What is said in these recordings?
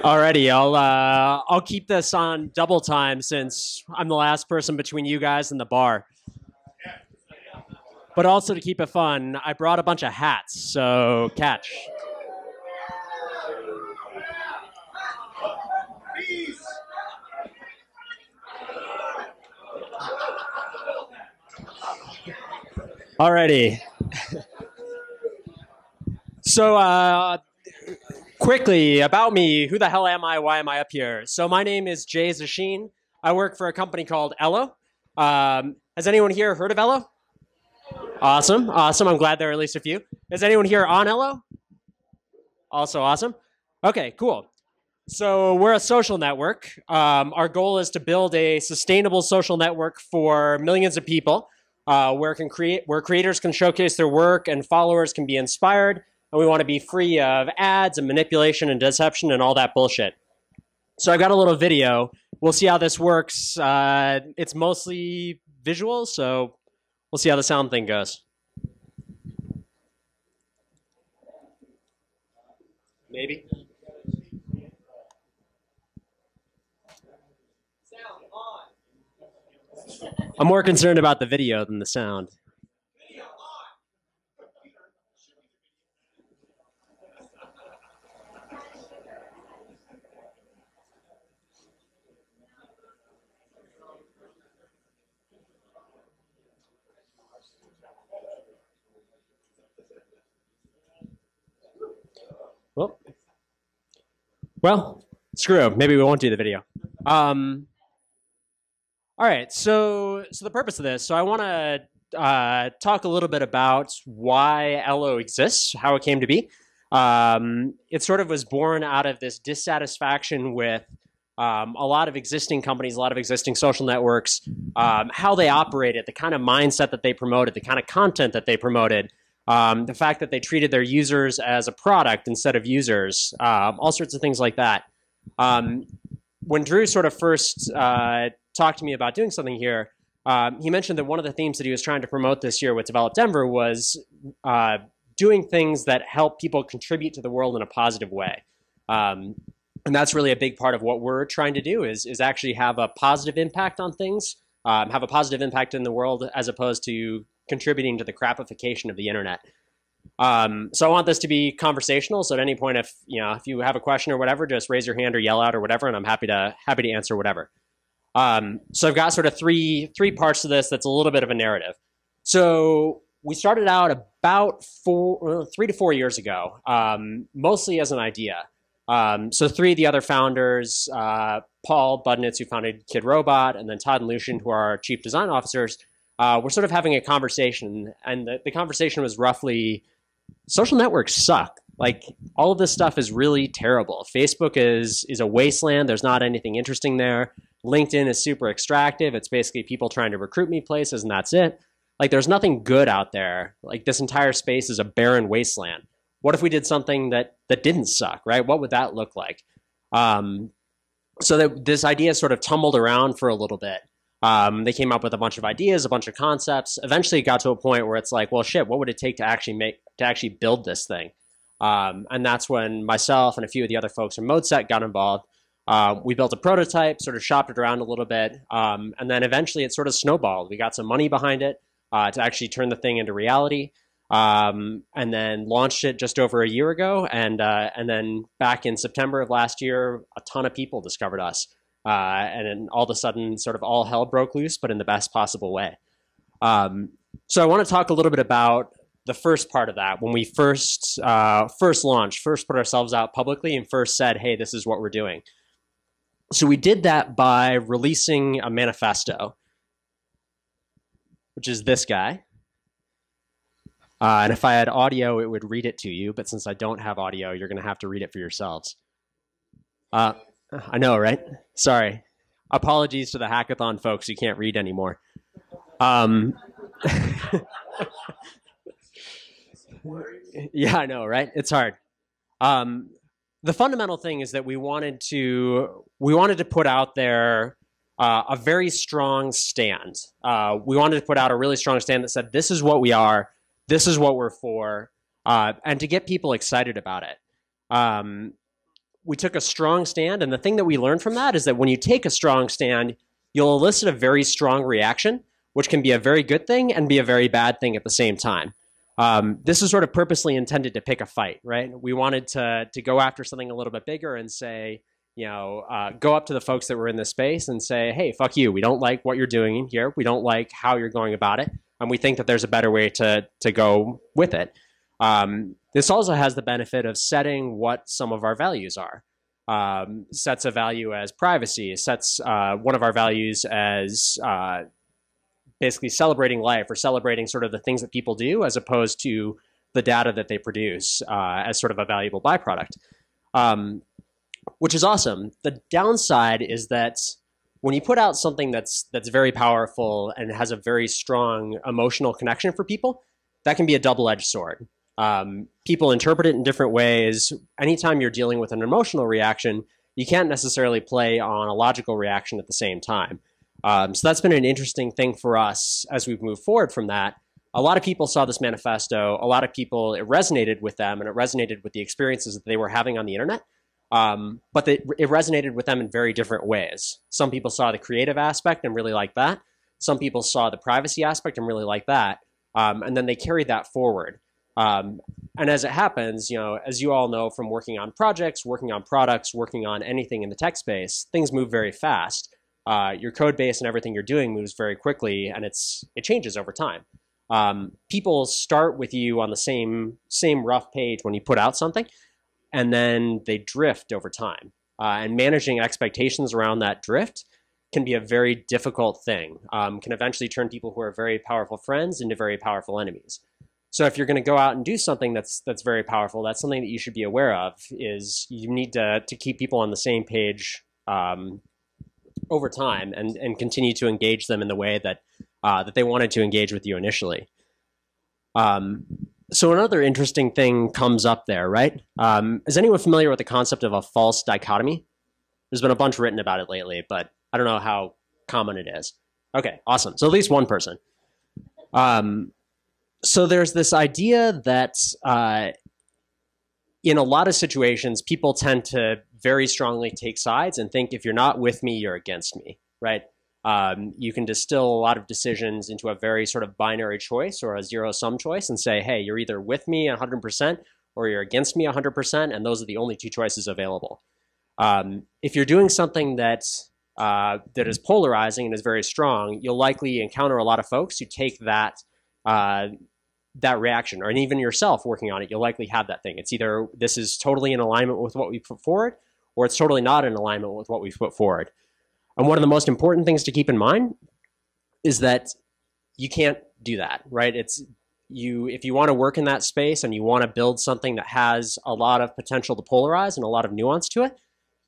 Alrighty, I'll keep this on double time since I'm the last person between you guys and the bar. But also to keep it fun, I brought a bunch of hats, so catch. Alrighty. So, quickly, about me, who the hell am I? Why am I up here? So my name is Zeschin. I work for a company called Ello. Has anyone here heard of Ello? Awesome, awesome. I'm glad there are at least a few. Is anyone here on Ello? Also awesome. Okay, cool. So we're a social network. Our goal is to build a sustainable social network for millions of people where creators can showcase their work and followers can be inspired. And we want to be free of ads and manipulation and deception and all that bullshit. So I got a little video. We'll see how this works. It's mostly visual, so we'll see how the sound thing goes. Maybe. Sound on. I'm more concerned about the video than the sound. Well, screw it. Maybe we won't do the video. All right. So the purpose of this. So I want to talk a little bit about why Ello exists, how it came to be. It sort of was born out of this dissatisfaction with a lot of existing companies, a lot of existing social networks, how they operated, the kind of mindset that they promoted, the kind of content that they promoted. The fact that they treated their users as a product instead of users, all sorts of things like that. When Drew sort of first talked to me about doing something here, he mentioned that one of the themes that he was trying to promote this year with Develop Denver was doing things that help people contribute to the world in a positive way. And that's really a big part of what we're trying to do is actually have a positive impact on things, have a positive impact in the world as opposed to contributing to the crapification of the internet. So I want this to be conversational. So at any point, if you have a question or whatever, just raise your hand or yell out or whatever, and I'm happy to answer whatever. So I've got sort of three parts to this. That's a little bit of a narrative. So we started out about 3 to 4 years ago, mostly as an idea. So three of the other founders, Paul Budnitz, who founded Kid Robot, and then Todd and Lucian, who are our chief design officers, we're sort of having a conversation, and the conversation was roughly, social networks suck. Like, all of this stuff is really terrible. Facebook is a wasteland. There's not anything interesting there. LinkedIn is super extractive. It's basically people trying to recruit me places, and that's it. Like, there's nothing good out there. Like, this entire space is a barren wasteland. What if we did something that didn't suck, right? What would that look like? So this idea sort of tumbled around for a little bit. They came up with a bunch of ideas, a bunch of concepts. Eventually it got to a point where it's like, well, shit, what would it take to actually build this thing? And that's when myself and a few of the other folks from ModeSet got involved. We built a prototype, sort of shopped it around a little bit. And then eventually it sort of snowballed. We got some money behind it to actually turn the thing into reality. And then launched it just over a year ago. And then back in September of last year, a ton of people discovered us. And then all of a sudden, sort of all hell broke loose, but in the best possible way. So I want to talk a little bit about the first part of that. When we first launched, first put ourselves out publicly and first said, hey, this is what we're doing. So we did that by releasing a manifesto, which is this guy. And if I had audio, it would read it to you. But since I don't have audio, you're going to have to read it for yourselves. I know, right? Sorry. Apologies to the hackathon folks who can't read anymore. Yeah, I know, right? It's hard. The fundamental thing is that we wanted to put out there a very strong stand. We wanted to put out a really strong stand that said, this is what we are, this is what we're for, and to get people excited about it. we took a strong stand. And the thing that we learned from that is that when you take a strong stand, you'll elicit a very strong reaction, which can be a very good thing and be a very bad thing at the same time. This is sort of purposely intended to pick a fight, right? We wanted to go after something a little bit bigger and say, go up to the folks that were in this space and say, hey, fuck you. We don't like what you're doing in here. We don't like how you're going about it. And we think that there's a better way to go with it. This also has the benefit of setting what some of our values are. Sets a value as privacy, sets one of our values as basically celebrating life or celebrating sort of the things that people do as opposed to the data that they produce as sort of a valuable byproduct, which is awesome. The downside is that when you put out something that's very powerful and has a very strong emotional connection for people, that can be a double-edged sword. People interpret it in different ways. Anytime you're dealing with an emotional reaction, you can't necessarily play on a logical reaction at the same time. So that's been an interesting thing for us as we've moved forward from that. A lot of people saw this manifesto. A lot of people, it resonated with them, and it resonated with the experiences that they were having on the internet. But it resonated with them in very different ways. Some people saw the creative aspect and really liked that. Some people saw the privacy aspect and really liked that. And then they carried that forward. And as it happens, as you all know from working on projects, working on products, working on anything in the tech space, things move very fast. Your code base and everything you're doing moves very quickly, and it changes over time. People start with you on the same rough page when you put out something, and then they drift over time. And managing expectations around that drift can be a very difficult thing. Can eventually turn people who are very powerful friends into very powerful enemies. So if you're going to go out and do something that's very powerful, that's something that you should be aware of. Is you need to keep people on the same page over time and continue to engage them in the way that they wanted to engage with you initially. So another interesting thing comes up there, right? Is anyone familiar with the concept of a false dichotomy? There's been a bunch written about it lately, but I don't know how common it is. Okay, awesome. So at least one person. So there's this idea that in a lot of situations, people tend to very strongly take sides and think if you're not with me, you're against me, right? You can distill a lot of decisions into a very sort of binary choice or a zero-sum choice and say, hey, you're either with me 100% or you're against me 100%, and those are the only two choices available. If you're doing something that is polarizing and is very strong, you'll likely encounter a lot of folks who take that reaction, or and even yourself working on it, you'll likely have that thing. It's either this is totally in alignment with what we put forward, or it's totally not in alignment with what we've put forward. And one of the most important things to keep in mind is that you can't do that, right? If you want to work in that space and you want to build something that has a lot of potential to polarize and a lot of nuance to it,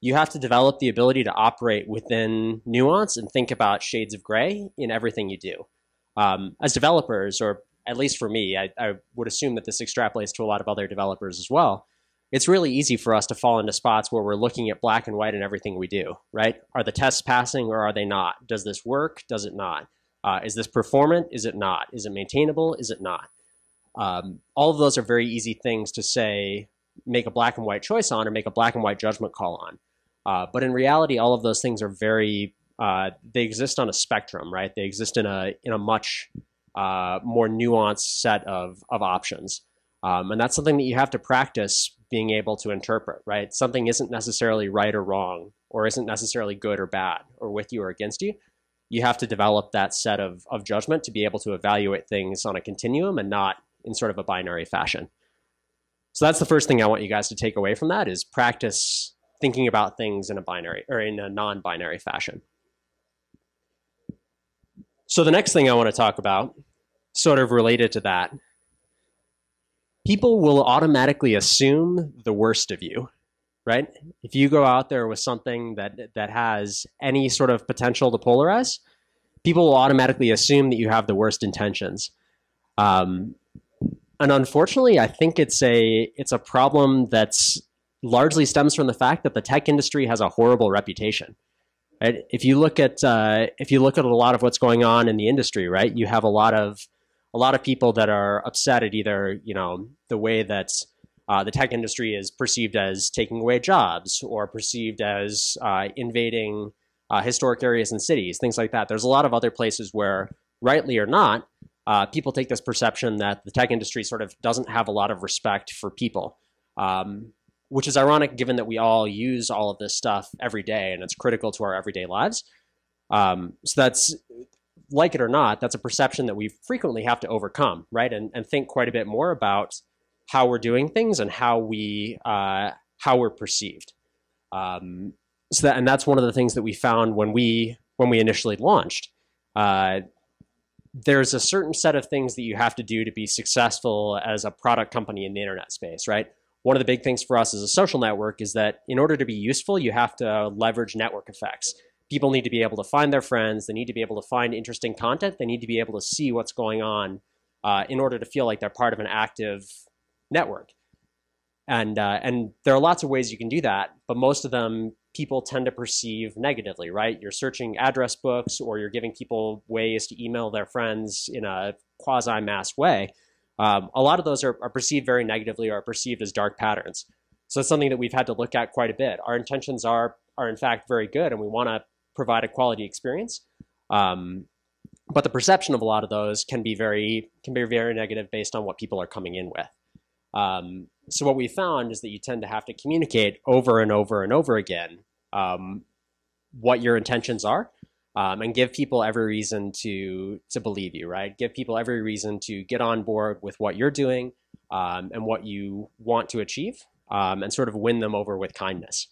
you have to develop the ability to operate within nuance and think about shades of gray in everything you do. As developers, or at least for me, I would assume that this extrapolates to a lot of other developers as well. It's really easy for us to fall into spots where we're looking at black and white in everything we do, right? Are the tests passing or are they not? Does this work? Does it not? Is this performant? Is it not? Is it maintainable? Is it not? All of those are very easy things to say, make a black and white choice on or make a black and white judgment call on. But in reality, all of those things are they exist on a spectrum, right? They exist in a much more nuanced set of options. And that's something that you have to practice being able to interpret, right? Something isn't necessarily right or wrong, or isn't necessarily good or bad, or with you or against you. You have to develop that set of judgment to be able to evaluate things on a continuum and not in sort of a binary fashion. So that's the first thing I want you guys to take away from that, is practice thinking about things in a binary or in a non-binary fashion. So the next thing I want to talk about, sort of related to that, people will automatically assume the worst of you, right? If you go out there with something that has any sort of potential to polarize, people will automatically assume that you have the worst intentions. And unfortunately, I think it's a problem that's largely stems from the fact that the tech industry has a horrible reputation. Right? If you look at a lot of what's going on in the industry, right, you have a lot of people that are upset at either the way that The tech industry is perceived as taking away jobs or perceived as invading historic areas and cities, things like that. There's a lot of other places where, rightly or not, people take this perception that the tech industry sort of doesn't have a lot of respect for people, which is ironic given that we all use all of this stuff every day and it's critical to our everyday lives. So that's, like it or not, that's a perception that we frequently have to overcome, right? And think quite a bit more about how we're doing things and how we're perceived. And that's one of the things that we found when we initially launched. There's a certain set of things that you have to do to be successful as a product company in the internet space, right? One of the big things for us as a social network is that in order to be useful, you have to leverage network effects. People need to be able to find their friends. They need to be able to find interesting content. They need to be able to see what's going on in order to feel like they're part of an active network. And there are lots of ways you can do that, but most of them people tend to perceive negatively, right? You're searching address books or you're giving people ways to email their friends in a quasi-mass way. A lot of those are perceived very negatively or are perceived as dark patterns. So it's something that we've had to look at quite a bit. Our intentions are in fact very good and we want to provide a quality experience. But the perception of a lot of those can be very negative based on what people are coming in with. So what we found is that you tend to have to communicate over and over and over again what your intentions are, and give people every reason to believe you, right? Give people every reason to get on board with what you're doing and what you want to achieve, and sort of win them over with kindness.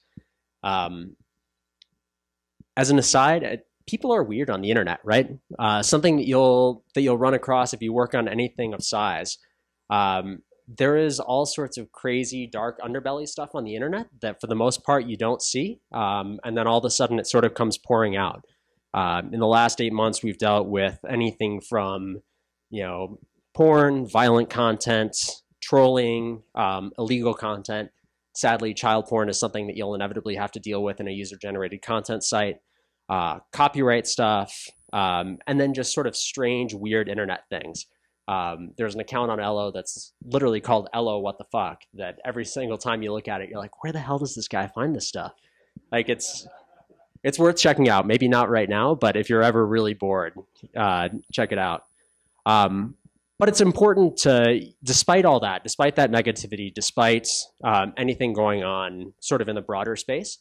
As an aside, people are weird on the internet, right? Something that you'll run across if you work on anything of size. There is all sorts of crazy dark underbelly stuff on the internet that for the most part you don't see. And then all of a sudden it sort of comes pouring out. In the last 8 months, we've dealt with anything from, porn, violent content, trolling, illegal content. Sadly, child porn is something that you'll inevitably have to deal with in a user-generated content site. Copyright stuff, and then just sort of strange, weird internet things. There's an account on Ello that's literally called Ello What the Fuck, that every single time you look at it, you're like, where the hell does this guy find this stuff? Like, it's worth checking out. Maybe not right now, but if you're ever really bored, check it out. But it's important to, despite all that, despite that negativity, despite anything going on sort of in the broader space,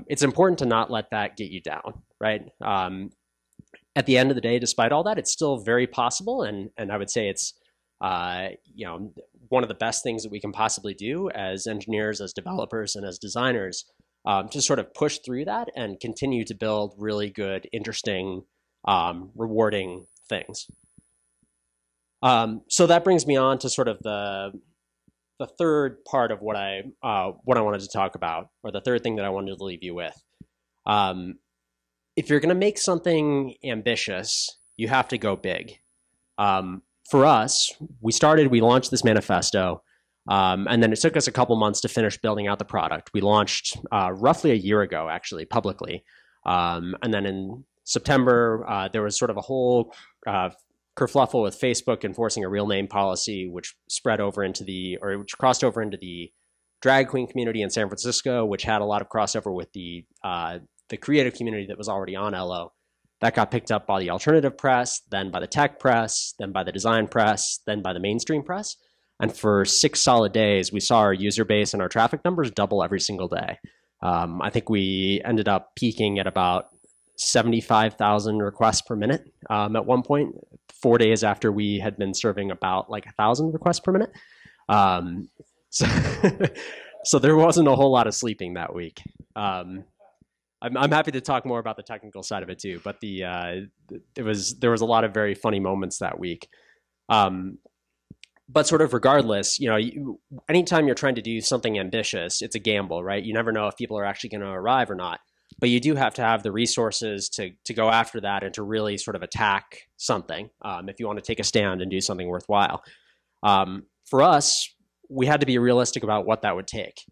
it's important to not let that get you down, right? At the end of the day, despite all that, it's still very possible, and I would say it's one of the best things that we can possibly do as engineers, as developers, and as designers, to sort of push through that and continue to build really good, interesting, rewarding things. So that brings me on to sort of the third part of what I wanted to talk about, or the third thing that I wanted to leave you with. If you're going to make something ambitious, you have to go big. For us, we launched this manifesto, and then it took us a couple months to finish building out the product. We launched roughly a year ago, actually, publicly. And then in September, there was sort of a whole kerfluffle with Facebook enforcing a real name policy, which crossed over into the drag queen community in San Francisco, which had a lot of crossover with the creative community that was already on Ello. That got picked up by the alternative press, then by the tech press, then by the design press, then by the mainstream press. And for 6 solid days, we saw our user base and our traffic numbers double every single day. I think we ended up peaking at about 75,000 requests per minute at one point, 4 days after we had been serving about like 1,000 requests per minute. So there wasn't a whole lot of sleeping that week. I'm happy to talk more about the technical side of it too, but there was a lot of very funny moments that week. But sort of regardless, anytime you're trying to do something ambitious, it's a gamble, right? You never know if people are actually going to arrive or not. But you do have to have the resources to go after that and to really sort of attack something if you want to take a stand and do something worthwhile. For us, we had to be realistic about what that would take.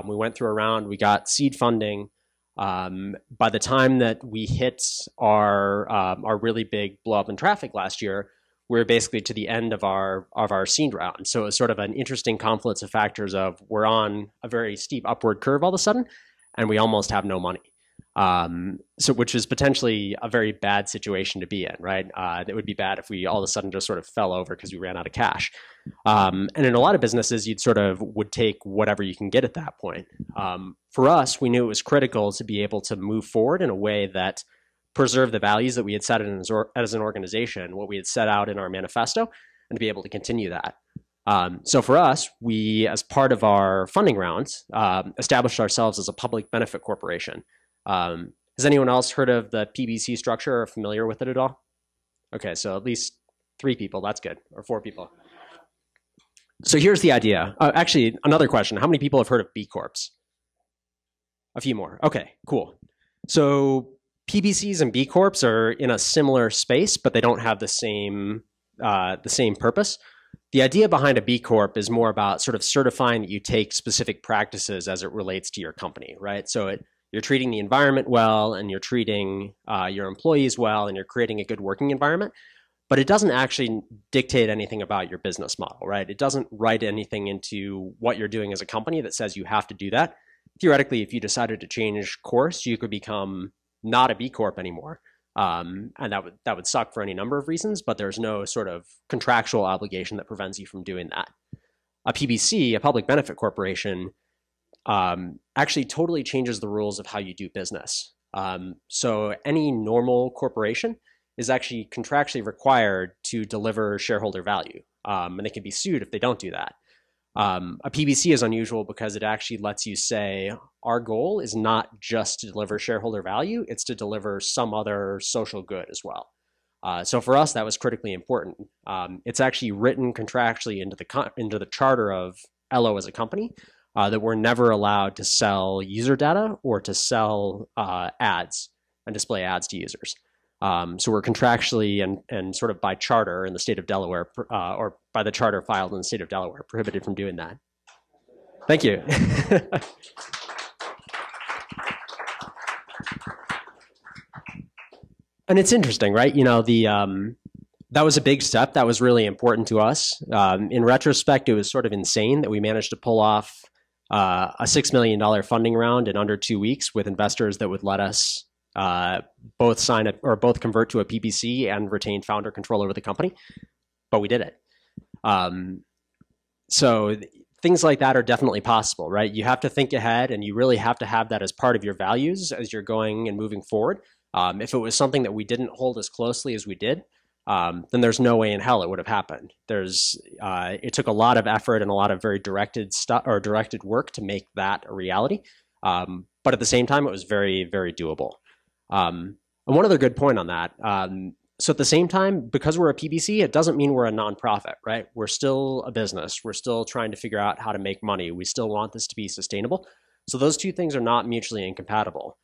We went through a round, we got seed funding. By the time that we hit our really big blow up in traffic last year, we're basically to the end of our seed round. So it's sort of an interesting confluence of factors of we're on a very steep upward curve all of a sudden, and we almost have no money. So which is potentially a very bad situation to be in, right? It would be bad if we all of a sudden just sort of fell over because we ran out of cash. And in a lot of businesses, you'd sort of would take whatever you can get at that point. For us, we knew it was critical to be able to move forward in a way that preserved the values that we had set as an organization, what we had set out in our manifesto, and to be able to continue that. So for us, we, as part of our funding rounds, established ourselves as a public benefit corporation. Has anyone else heard of the PBC structure or familiar with it at all? Okay, so at least 3 people, that's good, or 4 people. So here's the idea. Actually, another question. How many people have heard of B Corps? A few more. Okay, cool. So PBCs and B Corps are in a similar space, but they don't have the same purpose. The idea behind a B Corp is more about sort of certifying that you take specific practices as it relates to your company, right? So you're treating the environment well, and you're treating your employees well, and you're creating a good working environment. But it doesn't actually dictate anything about your business model, right? It doesn't write anything into what you're doing as a company that says you have to do that. Theoretically, if you decided to change course, you could become not a B Corp anymore. And that would suck for any number of reasons, but there's no sort of contractual obligation that prevents you from doing that. A PBC, a public benefit corporation, actually totally changes the rules of how you do business. So any normal corporation is actually contractually required to deliver shareholder value, and they can be sued if they don't do that. A PBC is unusual because it actually lets you say, our goal is not just to deliver shareholder value, it's to deliver some other social good as well. So for us, that was critically important. It's actually written contractually into the charter of Ello as a company that we're never allowed to sell user data or to sell ads and display ads to users. So we're contractually and sort of by charter in the state of Delaware, or by the charter filed in the state of Delaware, prohibited from doing that. Thank you. And it's interesting, right? You know, that was a big step. That was really important to us. In retrospect, it was sort of insane that we managed to pull off a $6 million funding round in under 2 weeks with investors that would let us both sign it or both convert to a PBC and retain founder control over the company, but we did it. So things like that are definitely possible, right? You have to think ahead, and you really have to have that as part of your values as you're going and moving forward. If it was something that we didn't hold as closely as we did, then there's no way in hell it would have happened. It took a lot of effort and a lot of very directed work to make that a reality. But at the same time, it was very, very doable. And one other good point on that. So at the same time, because we're a PBC, it doesn't mean we're a nonprofit, right? We're still a business. We're still trying to figure out how to make money. We still want this to be sustainable. So those two things are not mutually incompatible.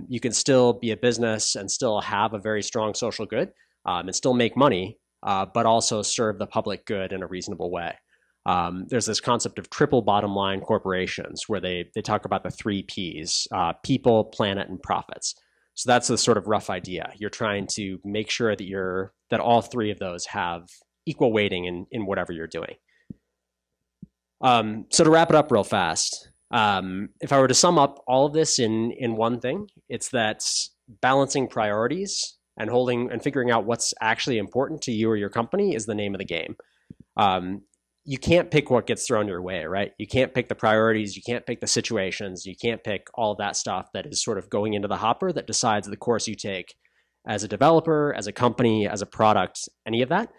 You can still be a business and still have a very strong social good, and still make money, but also serve the public good in a reasonable way. There's this concept of triple bottom line corporations where they talk about the 3 Ps, people, planet, and profits. So that's the sort of rough idea. You're trying to make sure that all 3 of those have equal weighting in whatever you're doing. So to wrap it up real fast, if I were to sum up all of this in one thing, it's that balancing priorities and figuring out what's actually important to you or your company is the name of the game. You can't pick what gets thrown your way, right? You can't pick the priorities, you can't pick the situations, you can't pick all of that stuff that is sort of going into the hopper that decides the course you take as a developer, as a company, as a product, any of that.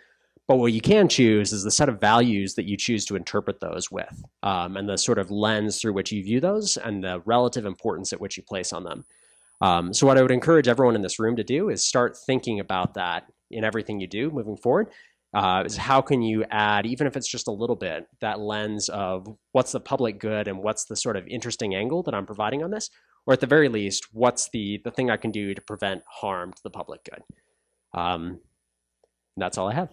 But what you can choose is the set of values that you choose to interpret those with, and the sort of lens through which you view those and the relative importance at which you place on them. So what I would encourage everyone in this room to do is start thinking about that in everything you do moving forward. Is how can you add, even if it's just a little bit, that lens of what's the public good and what's the sort of interesting angle that I'm providing on this? Or at the very least, what's the thing I can do to prevent harm to the public good? And that's all I have.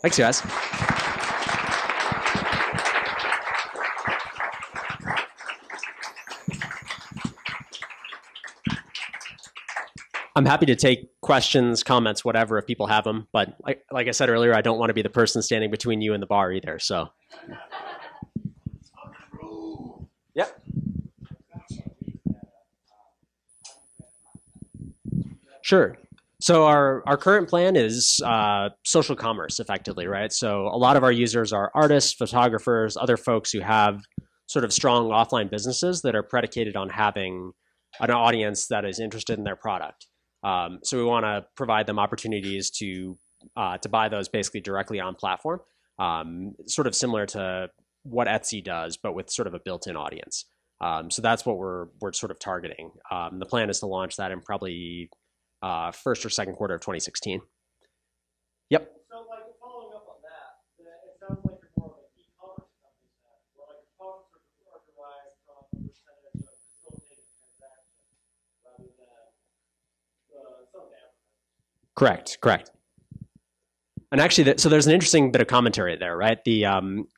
Thanks, guys. I'm happy to take questions, comments, whatever, if people have them. But like I said earlier, I don't want to be the person standing between you and the bar either. So, yeah. Sure. So our current plan is social commerce, effectively, right? So a lot of our users are artists, photographers, other folks who have sort of strong offline businesses that are predicated on having an audience that is interested in their product. So we want to provide them opportunities to buy those basically directly on platform, sort of similar to what Etsy does, but with sort of a built-in audience. So that's what we're sort of targeting. The plan is to launch that in probably first or second quarter of 2016. Yep. So, like, following up on that, it sounds like you're more of an e-commerce company now, where like components are derived from a percentage of facilitating transactions rather than some advertising. Correct. And actually, so there's an interesting bit of commentary there, right? The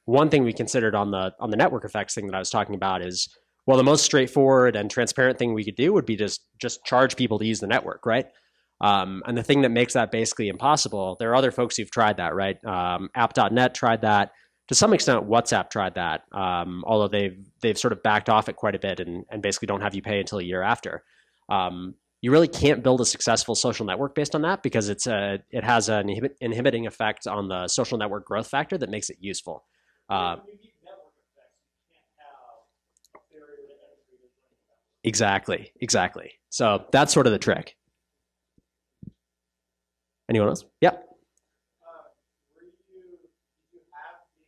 one thing we considered on the network effects thing that I was talking about is, well, the most straightforward and transparent thing we could do would be just charge people to use the network, right? And the thing that makes that basically impossible, there are other folks who've tried that, right? App.net tried that. To some extent, WhatsApp tried that, although they've sort of backed off it quite a bit and basically don't have you pay until a year after. You really can't build a successful social network based on that because it has an inhibiting effect on the social network growth factor that makes it useful. Exactly. So that's sort of the trick. Anyone else? Yeah. Did you have the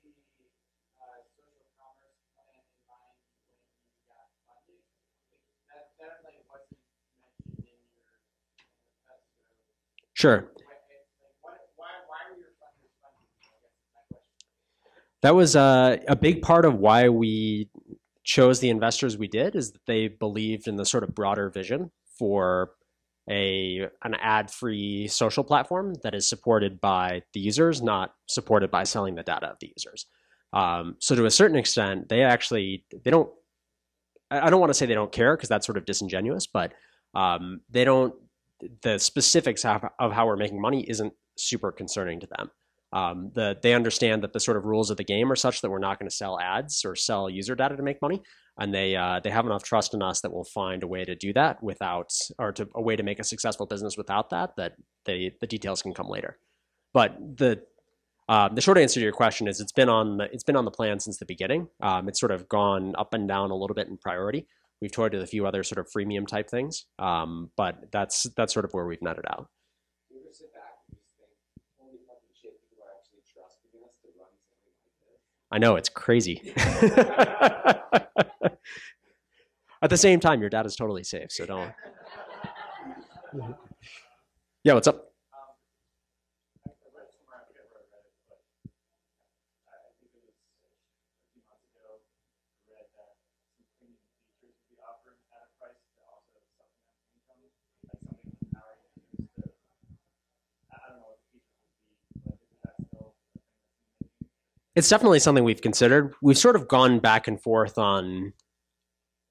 social commerce plan in mind when you got funding? That like wasn't mentioned in your manifesto. Sure. Why were your funders funding? I guess is my question. That was a big part of why we chose the investors we did, is that they believed in the sort of broader vision for an ad-free social platform that is supported by the users, not supported by selling the data of the users. So to a certain extent, they don't, I don't want to say they don't care because that's sort of disingenuous, but the specifics of how we're making money isn't super concerning to them. They understand that the sort of rules of the game are such that we're not going to sell ads or sell user data to make money, and they have enough trust in us that we'll find a way to do that a way to make a successful business without that. That the details can come later. But the short answer to your question is it's been on the plan since the beginning. It's sort of gone up and down a little bit in priority. We've toyed with a few other sort of freemium type things, but that's sort of where we've netted out. You ever sit back and just think, holy fucking shit, people are actually trusting us to run something like this? I know, it's crazy. At the same time, your data's totally safe, so don't. Yeah, what's up? I read somewhere, I forget where I read it, but I think it was a few months ago, I read that some premium features would be offered at a price to also supplement income, like something empowering users to, I don't know what the features would be, but is that still a thing that's in the making? It's definitely something we've considered. We've sort of gone back and forth on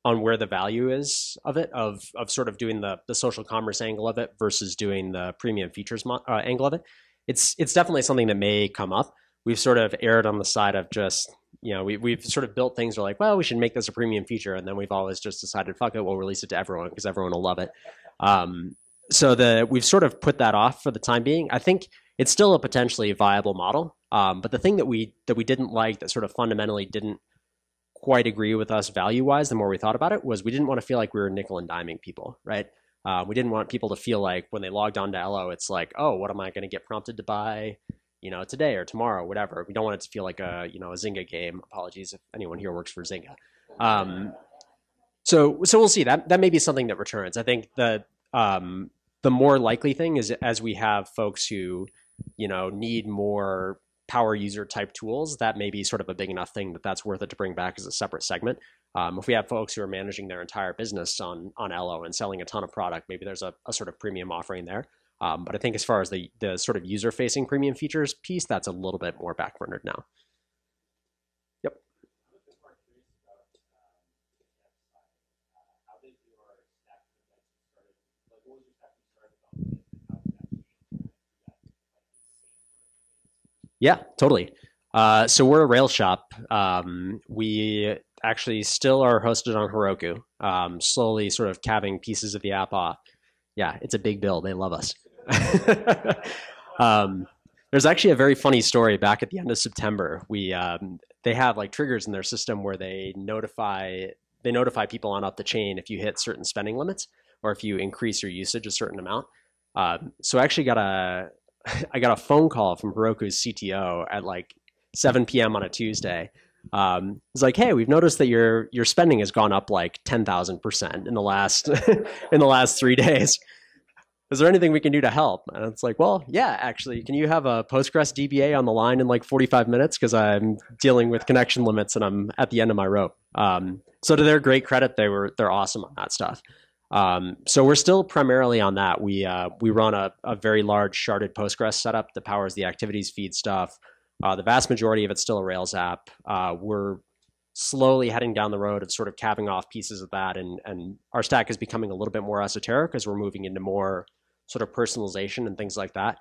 where the value is of it, of sort of doing the social commerce angle of it versus doing the premium features angle of it. It's definitely something that may come up. We've sort of erred on the side of just, we've sort of built things. We're like, well, we should make this a premium feature. And then we've always just decided, fuck it, we'll release it to everyone because everyone will love it. So we've sort of put that off for the time being. I think it's still a potentially viable model. But the thing that we didn't like, that sort of fundamentally didn't quite agree with us value-wise the more we thought about it, was we didn't want to feel like we were nickel and diming people, right? We didn't want people to feel like when they logged on to Ello, it's like, oh, what am I going to get prompted to buy, today or tomorrow, whatever. We don't want it to feel like a Zynga game. Apologies if anyone here works for Zynga. So we'll see. That may be something that returns. I think the more likely thing is, as we have folks who, need more power user type tools, that may be sort of a big enough thing that's worth it to bring back as a separate segment. If we have folks who are managing their entire business on Ello and selling a ton of product, maybe there's a sort of premium offering there. But I think as far as the sort of user facing premium features piece, that's a little bit more backburnered now. Yep. Yeah, totally. So we're a Rails shop. We actually still are hosted on Heroku, slowly sort of calving pieces of the app off. Yeah, it's a big bill. They love us. um, there's actually a very funny story back at the end of September. They have like triggers in their system where they notify people on up the chain if you hit certain spending limits or if you increase your usage a certain amount. So I actually got I got a phone call from Heroku's CTO at like 7 p.m. on a Tuesday. It's like, hey, we've noticed that your spending has gone up like 10,000% in the last in the last 3 days. Is there anything we can do to help? And it's like, well, yeah, actually, can you have a Postgres DBA on the line in like 45 minutes? Because I'm dealing with connection limits and I'm at the end of my rope. So to their great credit, they're awesome on that stuff. So we're still primarily on that. We run a very large sharded Postgres setup that powers the activities feed stuff. The vast majority of it's still a Rails app. We're slowly heading down the road of sort of calving off pieces of that, and our stack is becoming a little bit more esoteric as we're moving into more sort of personalization and things like that.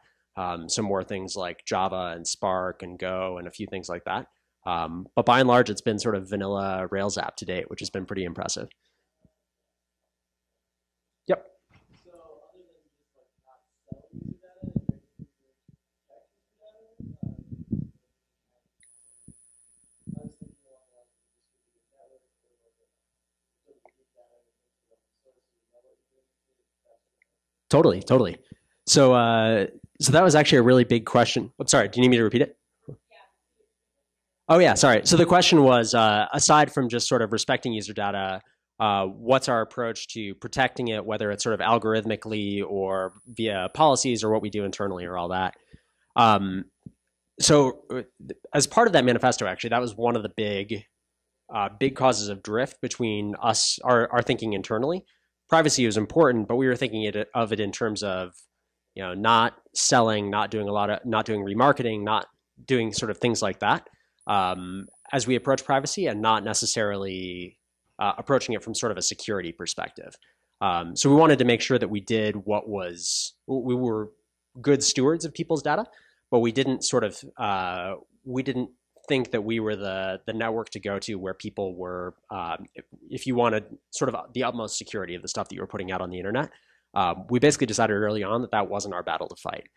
Some more things like Java and Spark and Go and a few things like that. But by and large, it's been sort of vanilla Rails app to date, which has been pretty impressive. Yep. So other than just like not selling user data, is there anything you're protecting user data? I was thinking along the lines of distributed network or like a unique data in terms of open source and network agreements, that sort of thing. Totally, totally. So that was actually a really big question. I'm sorry, do you need me to repeat it? Oh yeah, sorry. So the question was, aside from just sort of respecting user data, what's our approach to protecting it, whether it's sort of algorithmically or via policies or what we do internally or all that. So as part of that manifesto, actually, that was one of the big causes of drift between us, our thinking internally. Privacy was important, but we were thinking of it in terms of, not selling, not doing remarketing, not doing sort of things like that as we approach privacy, and not necessarily approaching it from sort of a security perspective. So we wanted to make sure that we did we were good stewards of people's data, but we didn't think that we were the network to go to where people were, if you wanted sort of the utmost security of the stuff that you were putting out on the internet. We basically decided early on that wasn't our battle to fight.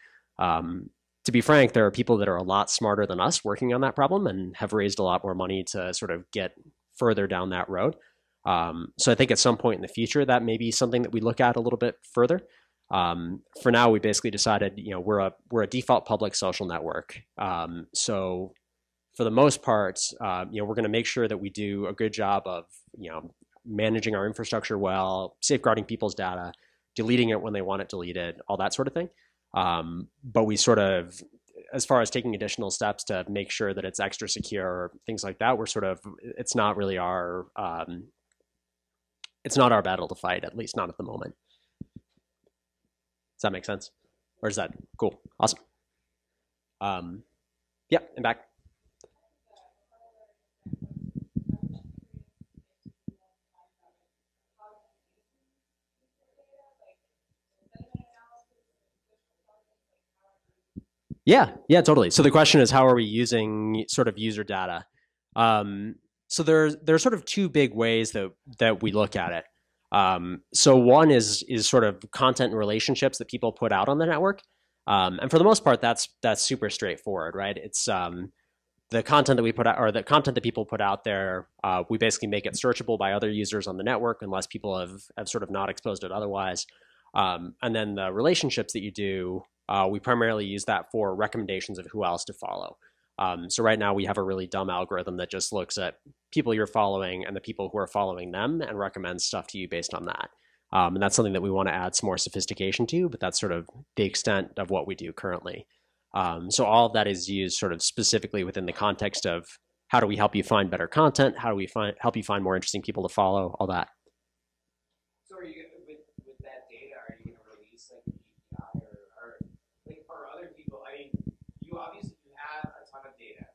To be frank, there are people that are a lot smarter than us working on that problem and have raised a lot more money to sort of get further down that road. So I think at some point in the future, that may be something that we look at a little bit further. For now, we basically decided, we're a default public social network. So for the most part, we're going to make sure that we do a good job of, managing our infrastructure well, safeguarding people's data, deleting it when they want it deleted, all that sort of thing. But we sort of, as far as taking additional steps to make sure that it's extra secure, things like that, it's not really it's not our battle to fight, at least not at the moment. Does that make sense? Or is that cool? Awesome. Yeah, and back. Yeah, totally. So the question is, how are we using sort of user data? So there's sort of two big ways that we look at it. So one is sort of content and relationships that people put out on the network, and for the most part, that's super straightforward, right? It's the content that we put out, or the content that people put out there. We basically make it searchable by other users on the network, unless people have sort of not exposed it otherwise. And then the relationships that you do, we primarily use that for recommendations of who else to follow. So right now we have a really dumb algorithm that just looks at people you're following and the people who are following them and recommends stuff to you based on that. And that's something that we want to add some more sophistication to, but that's sort of the extent of what we do currently. So all of that is used sort of specifically within the context of how do we help you find better content? How do we help you find more interesting people to follow? All that. So are you with that data? Are you going to release like an API or like for other people? I mean, you obviously have a ton of data,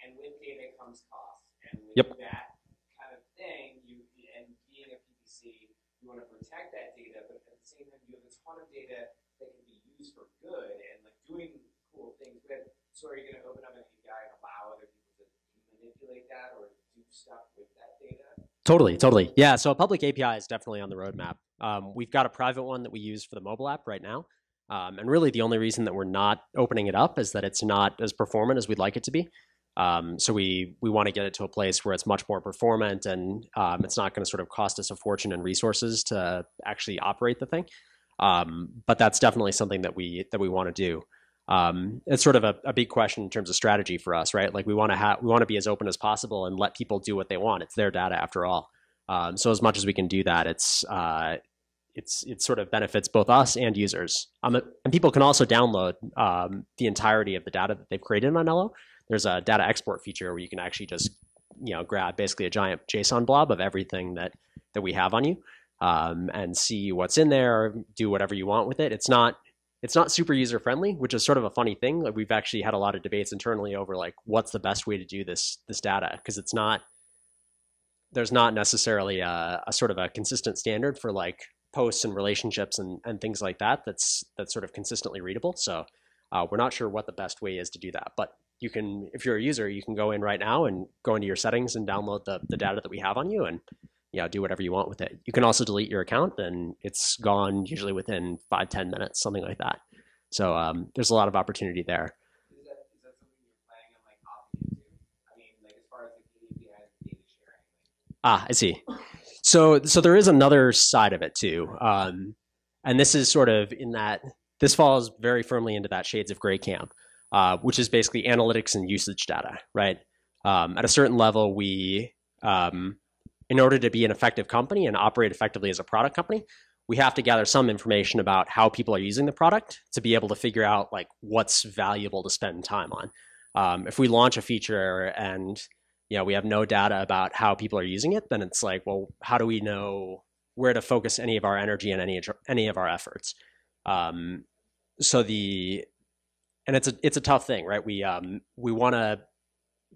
and with data comes cost, and with that kind of thing, and being a PPC, you want to protect that data, but at the same time, you have a ton of data that can be used for good and like doing cool things with. So are you going to open up stuff with that data? Totally, totally. Yeah, so a public API is definitely on the roadmap. We've got a private one that we use for the mobile app right now. And really the only reason that we're not opening it up is that it's not as performant as we'd like it to be. So we want to get it to a place where it's much more performant and it's not going to sort of cost us a fortune and resources to actually operate the thing. But that's definitely something that we want to do. It's sort of a big question in terms of strategy for us, right? Like we want to be as open as possible and let people do what they want. It's their data after all. So as much as we can do that, it sort of benefits both us and users. And people can also download the entirety of the data that they've created on Ello. There's a data export feature where you can actually just grab basically a giant JSON blob of everything that we have on you and see what's in there, do whatever you want with it. It's not super user friendly, which is sort of a funny thing. Like we've actually had a lot of debates internally over like what's the best way to do this data, because there's not necessarily a sort of a consistent standard for like posts and relationships and things like that that's sort of consistently readable. So we're not sure what the best way is to do that. But you can, if you're a user, you can go in right now and go into your settings and download the data that we have on you and do whatever you want with it. You can also delete your account and it's gone usually within 5-10 minutes, something like that. So there's a lot of opportunity there. Is that something you're planning on like opting into? I mean, like as far as like the API and data sharing. I see. So there is another side of it too. And this is sort of this falls very firmly into that shades of gray camp, which is basically analytics and usage data, right? At a certain level, in order to be an effective company and operate effectively as a product company, we have to gather some information about how people are using the product to be able to figure out like what's valuable to spend time on. If we launch a feature and we have no data about how people are using it, then it's like, well, how do we know where to focus any of our energy and any of our efforts? And it's a tough thing, right? We want to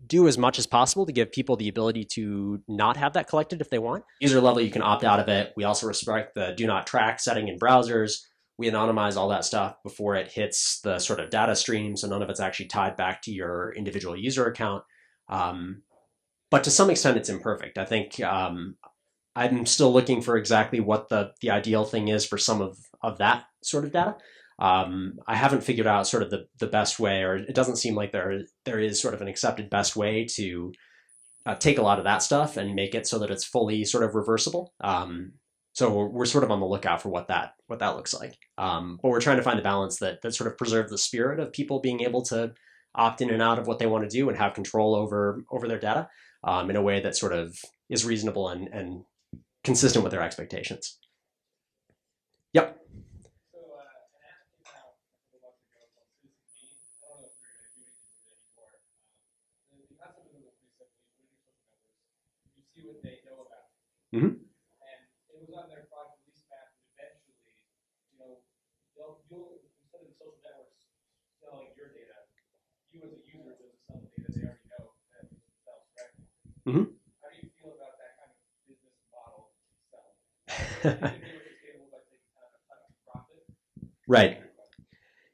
do as much as possible to give people the ability to not have that collected if they want. User level, you can opt out of it. We also respect the do not track setting in browsers. We anonymize all that stuff before it hits the sort of data stream, so none of it's actually tied back to your individual user account. But to some extent, it's imperfect. I think I'm still looking for exactly what the ideal thing is for some of that sort of data. I haven't figured out sort of the best way, or it doesn't seem like there is sort of an accepted best way to take a lot of that stuff and make it so that it's fully sort of reversible. So we're sort of on the lookout for what that looks like. But we're trying to find the balance that sort of preserve the spirit of people being able to opt in and out of what they want to do and have control over their data in a way that sort of is reasonable and consistent with their expectations. Yep. What they know about. Mm-hmm. And it was on their product release map, and eventually, you'll instead of the social networks selling your data, you as a user doesn't sell the data they already know that themselves directly. Mm-hmm. How do you feel about that kind of business model itself? Right.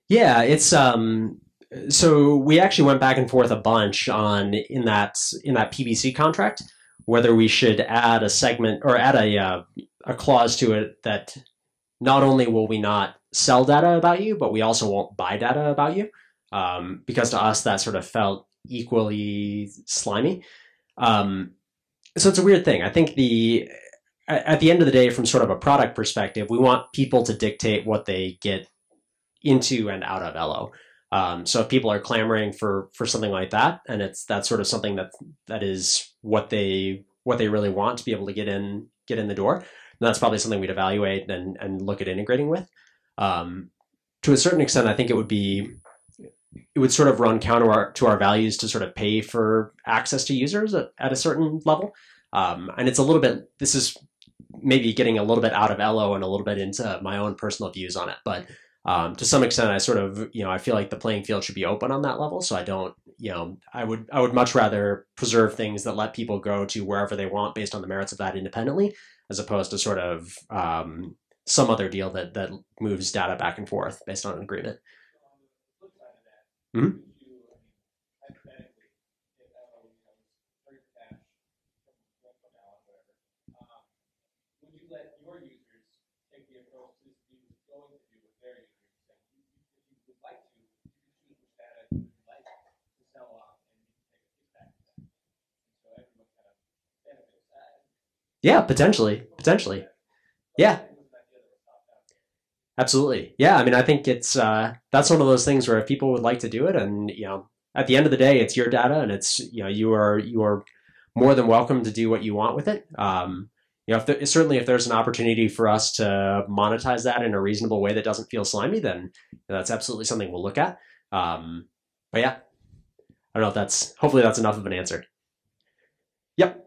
Yeah, it's so we actually went back and forth a bunch in that PBC contract, whether we should add a segment or add a clause to it that not only will we not sell data about you, but we also won't buy data about you, because to us that sort of felt equally slimy. So it's a weird thing. I think at the end of the day, from sort of a product perspective, we want people to dictate what they get into and out of Ello. So if people are clamoring for something like that, and that's sort of something that is what they really want to be able to get in the door, then that's probably something we'd evaluate and look at integrating with. To a certain extent, I think it would sort of run counter to our values to sort of pay for access to users at a certain level. And it's a little bit, this is maybe getting a little bit out of Ello and a little bit into my own personal views on it, but to some extent, I sort of, I feel like the playing field should be open on that level. So I don't, I would much rather preserve things that let people go to wherever they want based on the merits of that independently, as opposed to sort of some other deal that moves data back and forth based on an agreement. Mm-hmm. let your users take the approach to be going to do with their users. If you would like to, you can choose which data you would like to sell off, and you can take a kickback for that. And so everyone kind of benefits that. Yeah, potentially. Yeah. Absolutely. Yeah, I mean, I think it's that's one of those things where if people would like to do it, and at the end of the day, it's your data, and it's you are more than welcome to do what you want with it. Certainly if there's an opportunity for us to monetize that in a reasonable way that doesn't feel slimy, then that's absolutely something we'll look at. But yeah, I don't know if hopefully that's enough of an answer. Yep.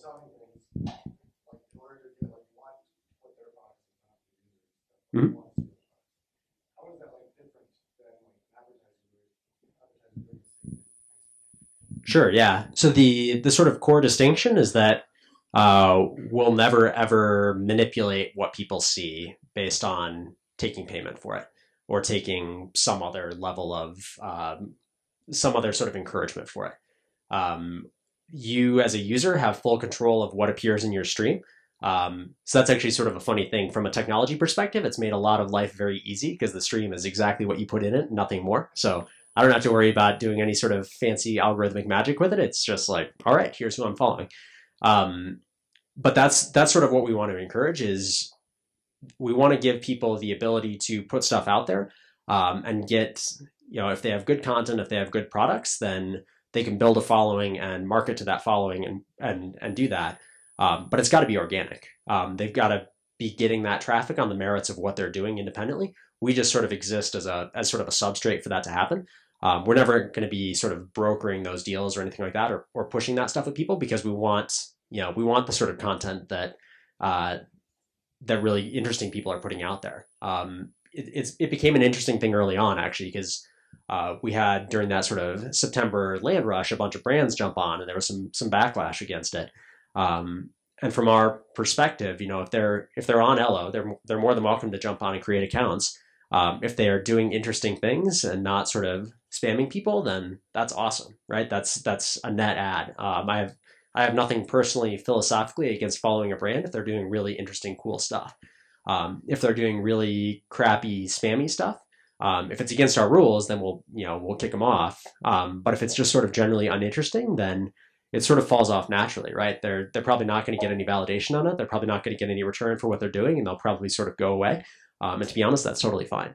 Selling things, like in order to get what their products is not for users. Mm-hmm. How is that different than advertising? Sure, yeah. So the sort of core distinction is that we'll never ever manipulate what people see based on taking payment for it or taking some other level of some other sort of encouragement for it. You as a user have full control of what appears in your stream. So that's actually sort of a funny thing from a technology perspective. It's made a lot of life very easy because the stream is exactly what you put in it, nothing more. So I don't have to worry about doing any sort of fancy algorithmic magic with it. It's just like, all right, here's who I'm following. But that's sort of what we want to encourage is we want to give people the ability to put stuff out there and get, if they have good content, if they have good products, then they can build a following and market to that following and do that. But it's got to be organic. They've got to be getting that traffic on the merits of what they're doing independently. We just sort of exist as sort of a substrate for that to happen. We're never going to be sort of brokering those deals or anything like that or pushing that stuff with people because we want the sort of content that really interesting people are putting out there. It became an interesting thing early on, actually, because we had during that sort of September land rush, a bunch of brands jump on, and there was some backlash against it. And from our perspective, if they're on Ello, they're more than welcome to jump on and create accounts. If they are doing interesting things and not sort of spamming people, then that's awesome, right? That's a net ad. I have nothing personally philosophically against following a brand if they're doing really interesting, cool stuff. If they're doing really crappy, spammy stuff, if it's against our rules, then we'll kick them off. But if it's just sort of generally uninteresting, then it sort of falls off naturally, right? They're probably not going to get any validation on it. They're probably not going to get any return for what they're doing, and they'll probably sort of go away. And to be honest, that's totally fine.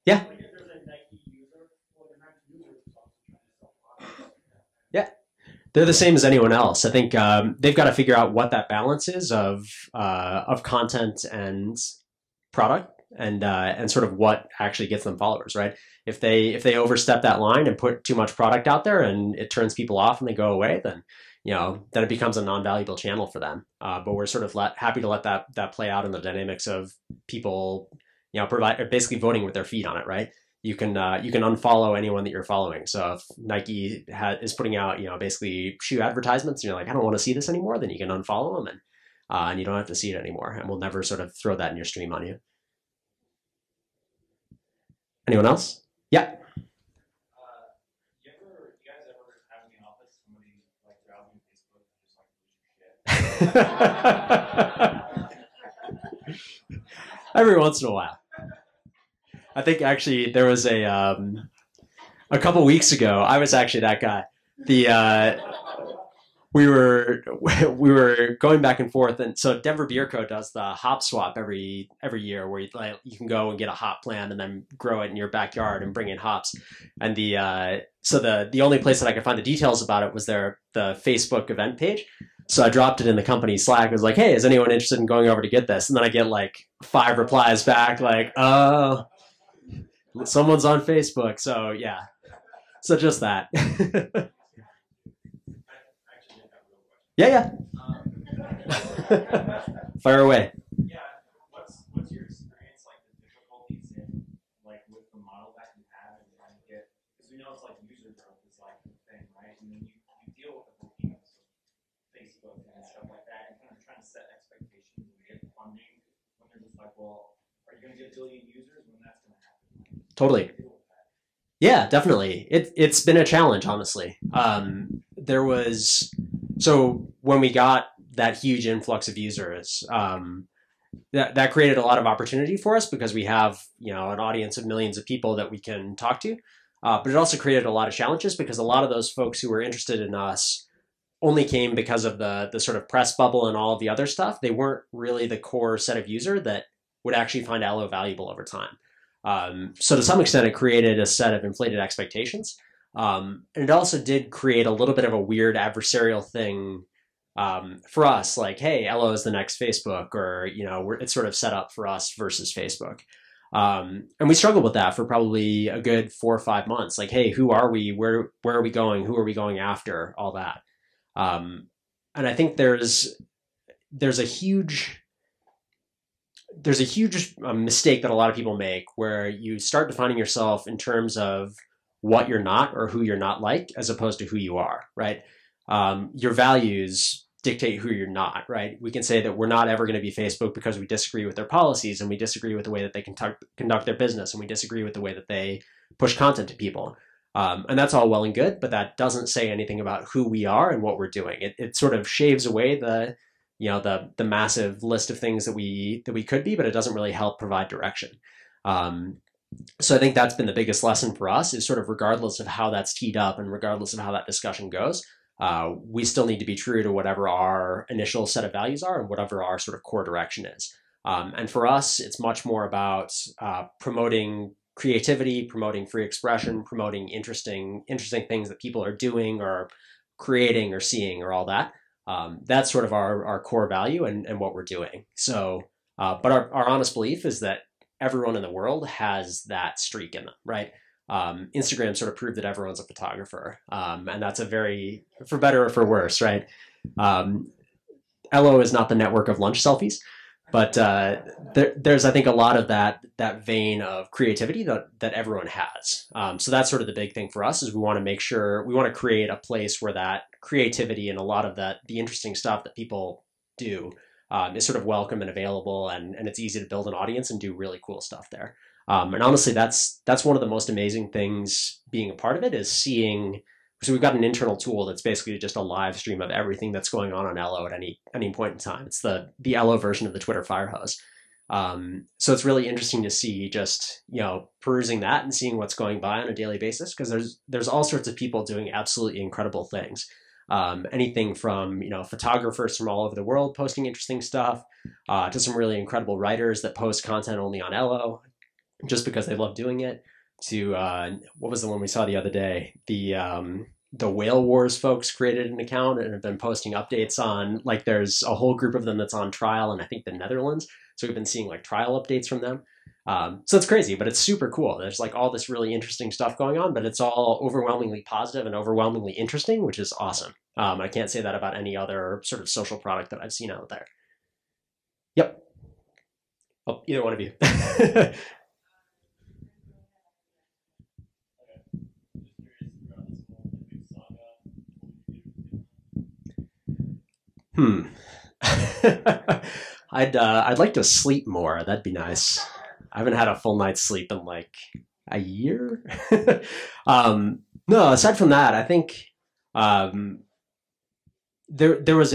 Yeah. Yeah. They're the same as anyone else. I think they've got to figure out what that balance is of content and product and sort of what actually gets them followers, right? If they overstep that line and put too much product out there and it turns people off and they go away, then it becomes a non-valuable channel for them. But we're sort of happy to let that play out in the dynamics of people, basically voting with their feet on it, right? You can unfollow anyone that you're following. So if Nike is putting out, basically shoe advertisements, and you're like, I don't want to see this anymore, then you can unfollow them and you don't have to see it anymore. And we'll never sort of throw that in your stream on you. Anyone else? Yeah. You guys ever have in the office somebody like browsing Facebook and just like pushing shit? Every once in a while. I think actually there was a couple weeks ago. I was actually that guy. We were going back and forth, and so Denver Beer Co does the hop swap every year, where you can go and get a hop plant and then grow it in your backyard and bring in hops. And the only place that I could find the details about it was the Facebook event page. So I dropped it in the company Slack. I was like, hey, is anyone interested in going over to get this? And then I get like 5 replies back, like, oh, someone's on Facebook. So yeah, so just that. Yeah. Fire away. Yeah, what's your experience like? The difficulties in with the model that you have and trying to get, because we know it's like user growth is like the thing, right? And then you deal with the behemoths of Facebook and stuff like that, and kind of trying to set expectations and get funding when they're just like, well, are you going to get a billion users when that's going to happen? Totally. Yeah, definitely. It's been a challenge, honestly. So when we got that huge influx of users, that created a lot of opportunity for us because we have, an audience of millions of people that we can talk to. But it also created a lot of challenges because a lot of those folks who were interested in us only came because of the sort of press bubble and all of the other stuff. They weren't really the core set of user that would actually find Ello valuable over time. So to some extent, it created a set of inflated expectations. And it also did create a little bit of a weird adversarial thing for us, like, hey, Ello is the next Facebook, or, it's sort of set up for us versus Facebook. And we struggled with that for probably a good 4 or 5 months. Like, hey, who are we? Where are we going? Who are we going after? All that. And I think there's a huge mistake that a lot of people make where you start defining yourself in terms of what you're not or who you're not like, as opposed to who you are, right? Your values dictate who you're not, right? We can say that we're not ever going to be Facebook because we disagree with their policies and we disagree with the way that they conduct their business and we disagree with the way that they push content to people. And that's all well and good, but that doesn't say anything about who we are and what we're doing. It sort of shaves away the massive list of things that we could be, but it doesn't really help provide direction. So I think that's been the biggest lesson for us, is sort of regardless of how that's teed up and regardless of how that discussion goes, we still need to be true to whatever our initial set of values are and whatever our sort of core direction is. And for us, it's much more about promoting creativity, promoting free expression, promoting interesting things that people are doing or creating or seeing or all that. That's sort of our core value and what we're doing. So, but our honest belief is that everyone in the world has that streak in them, right? Instagram sort of proved that everyone's a photographer. And that's a very, for better or for worse, right? Ello is not the network of lunch selfies, but there's, I think, a lot of that vein of creativity that everyone has. So that's sort of the big thing for us, is we want to create a place where that creativity and a lot of the interesting stuff that people do is sort of welcome and available, and it's easy to build an audience and do really cool stuff there. And honestly, that's one of the most amazing things being a part of it, is seeing. So we've got an internal tool that's basically just a live stream of everything that's going on Ello at any point in time. It's the Ello version of the Twitter fire hose. So it's really interesting to see, just, perusing that and seeing what's going by on a daily basis, because there's all sorts of people doing absolutely incredible things. Anything from, photographers from all over the world posting interesting stuff, to some really incredible writers that post content only on Ello just because they love doing it, to what was the one we saw the other day? The Whale Wars folks created an account and have been posting updates on, like, there's a whole group of them that's on trial in, I think, the Netherlands. So we've been seeing like trial updates from them. So it's crazy, but it's super cool. There's like all this really interesting stuff going on, but it's all overwhelmingly positive and overwhelmingly interesting, which is awesome. I can't say that about any other sort of social product that I've seen out there. Yep. Oh, either one of you. I'd like to sleep more. That'd be nice. I haven't had a full night's sleep in like a year. No, aside from that, I think there was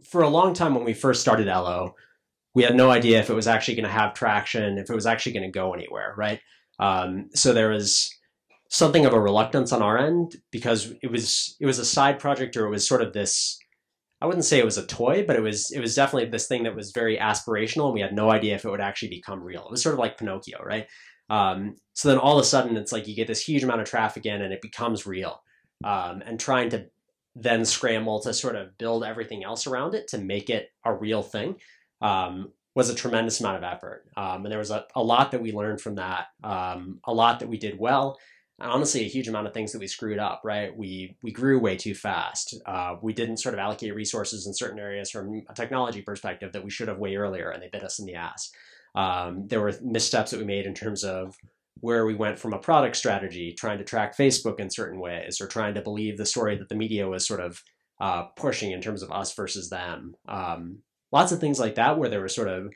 for a long time when we first started Ello, we had no idea if it was actually going to have traction, if it was actually going to go anywhere, right? So there was something of a reluctance on our end, because it was a side project, or it was sort of this. I wouldn't say it was a toy, but it was definitely this thing that was very aspirational, and we had no idea if it would actually become real. It was sort of like Pinocchio, right? So then all of a sudden, it's like you get this huge amount of traffic in, and it becomes real. And trying to then scramble to sort of build everything else around it to make it a real thing was a tremendous amount of effort. And there was a lot that we learned from that, a lot that we did well. And honestly, a huge amount of things that we screwed up, right? We grew way too fast. We didn't sort of allocate resources in certain areas from a technology perspective that we should have way earlier, and they bit us in the ass. There were missteps that we made in terms of where we went from a product strategy, trying to track Facebook in certain ways, or trying to believe the story that the media was sort of pushing in terms of us versus them. Lots of things like that where there were sort of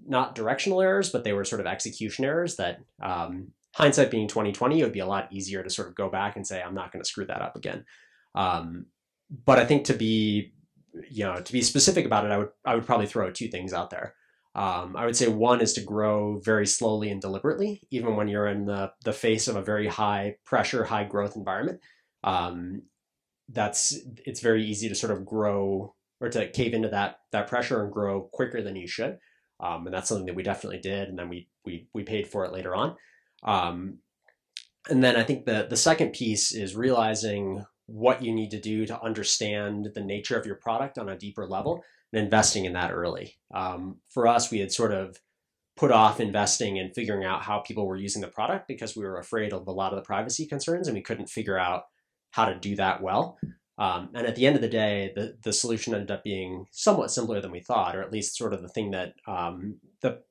not directional errors, but they were sort of execution errors that hindsight being 2020, it would be a lot easier to sort of go back and say, I'm not going to screw that up again. But I think to be specific about it, I would probably throw two things out there. I would say one is to grow very slowly and deliberately, even when you're in the face of a very high pressure, high growth environment. It's very easy to sort of grow or to cave into that pressure and grow quicker than you should. And that's something that we definitely did. And then we paid for it later on. And then I think the second piece is realizing what you need to do to understand the nature of your product on a deeper level and investing in that early. For us, we had sort of put off investing and figuring out how people were using the product because we were afraid of a lot of the privacy concerns and we couldn't figure out how to do that well. And at the end of the day, the solution ended up being somewhat simpler than we thought, or at least sort of the thing that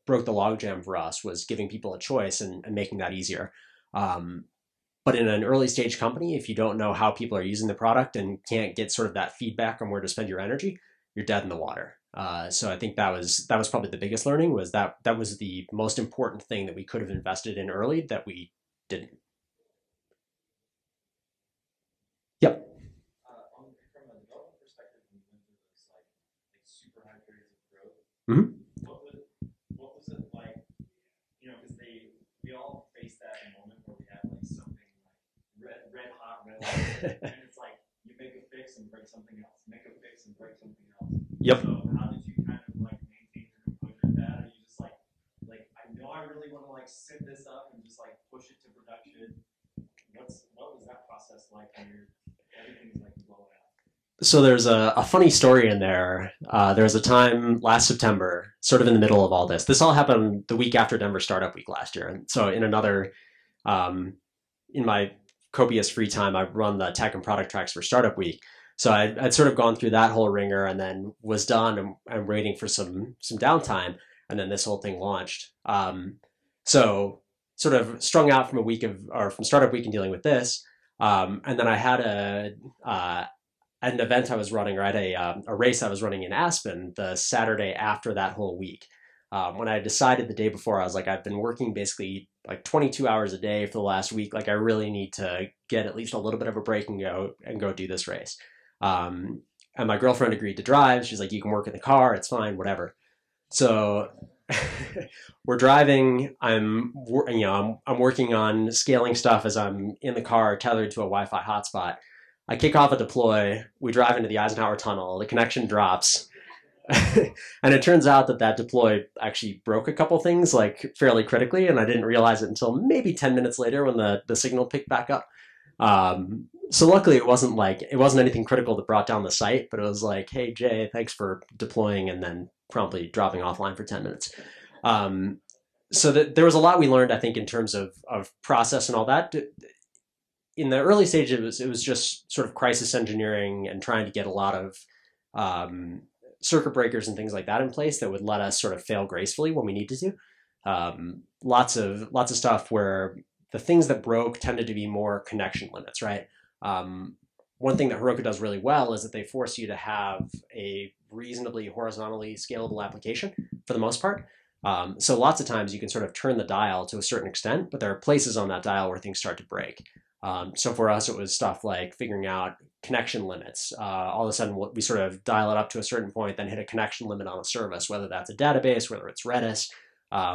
broke the logjam for us was giving people a choice and making that easier. But in an early stage company, if you don't know how people are using the product and can't get sort of that feedback on where to spend your energy, you're dead in the water. So I think that was probably the biggest learning was that was the most important thing that we could have invested in early that we didn't. Yep. From a development perspective, when you went through those like super high periods of growth, Mm-hmm. what was it like? You know, because we all face that moment where we have like something like red hot, and it's like you make a fix and break something else, make a fix and break something else. Yep. So how did you kind of like maintain your composure with that? Are you just like I know I really want to like sit this up and just like push it to production? What was that process like when everything's like blowing out? So there's a funny story in there. There was a time last September, sort of in the middle of all this. This all happened the week after Denver Startup Week last year. And so in my copious free time, I run the tech and product tracks for Startup Week. So I'd sort of gone through that whole ringer and then was done and I'm waiting for some downtime. And then this whole thing launched. So sort of strung out from from Startup Week and dealing with this. And then I had an event I was running, or I had a race I was running in Aspen the Saturday after that whole week. When I decided the day before, I was like, I've been working basically like 22 hours a day for the last week. Like I really need to get at least a little bit of a break and go do this race. And my girlfriend agreed to drive. She's like, you can work in the car. It's fine, whatever. So we're driving. I'm working on scaling stuff as I'm in the car tethered to a Wi-Fi hotspot. I kick off a deploy. We drive into the Eisenhower Tunnel. The connection drops. And it turns out that deploy actually broke a couple things like fairly critically. And I didn't realize it until maybe 10 minutes later when the signal picked back up. So luckily it wasn't anything critical that brought down the site, but it was like, hey, Jay, thanks for deploying and then promptly dropping offline for 10 minutes. So there was a lot we learned, I think, in terms of process and all that. In the early stage, it was just sort of crisis engineering and trying to get a lot of circuit breakers and things like that in place that would let us sort of fail gracefully when we needed to. Lots of stuff where the things that broke tended to be more connection limits, right? One thing that Heroku does really well is that they force you to have a reasonably horizontally scalable application for the most part. So lots of times you can sort of turn the dial to a certain extent, but there are places on that dial where things start to break. So for us, it was stuff like figuring out connection limits. All of a sudden, we sort of dial it up to a certain point, then hit a connection limit on a service, whether that's a database, whether it's Redis,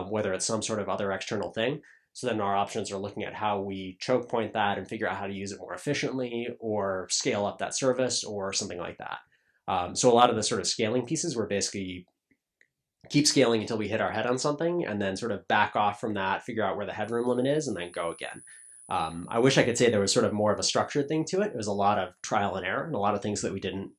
whether it's some sort of other external thing. So then our options are looking at how we choke point that and figure out how to use it more efficiently or scale up that service or something like that. So a lot of the sort of scaling pieces were basically keep scaling until we hit our head on something and then sort of back off from that, figure out where the headroom limit is, and then go again. I wish I could say there was sort of more of a structured thing to it. It was a lot of trial and error and a lot of things that we didn't